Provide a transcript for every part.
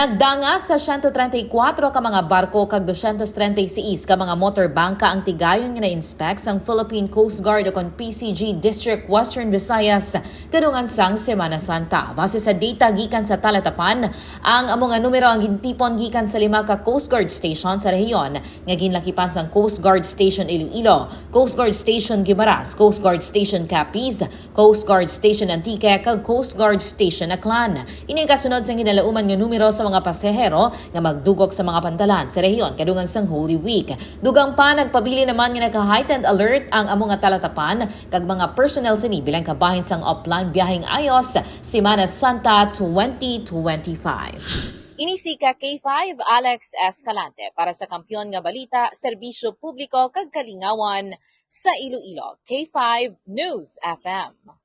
Nagdangat sa 134 ka mga barko kag 236 ka mga motorbangka ang tigayon nga na-inspect sang Philippine Coast Guard o PCG District Western Visayas kadungan sang Semana Santa. Base sa data gikan sa talatapan, ang among numero ang gintipon gikan sa 5 ka Coast Guard Station sa rehiyon nga ginlakipan sang Coast Guard Station Iloilo, Coast Guard Station Guimaras, Coast Guard Station Capiz, Coast Guard Station Antique kag Coast Guard Station Aklan. Ining kasunod sa ginalauman nga numero sa mga pasahero nga magdugok sa mga pantalan sa rehiyon kadungan sang Holy Week. Dugang pa nagpabili naman nga naka-heightened alert ang among talatapan kag mga personnel sini bilang kabahin sang upline biyaheng ayos Semana Santa 2025. Inisika K5 Alex Escalante para sa Kampiyon nga Balita, Serbisyo Publiko kag Kalingawan sa Iloilo. K5 News FM.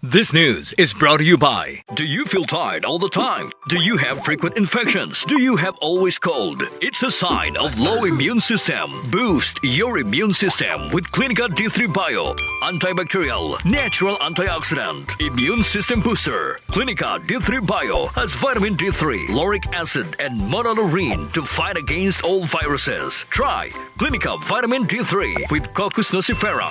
This news is brought to you by, do you feel tired all the time? Do you have frequent infections? Do you have always cold? It's a sign of low immune system. Boost your immune system with Clinica D3 Bio. Antibacterial, natural antioxidant, immune system booster. Clinica D3 Bio has vitamin D3, lauric acid, and monolurine to fight against all viruses. Try Clinica Vitamin D3 with Coccus nocifera.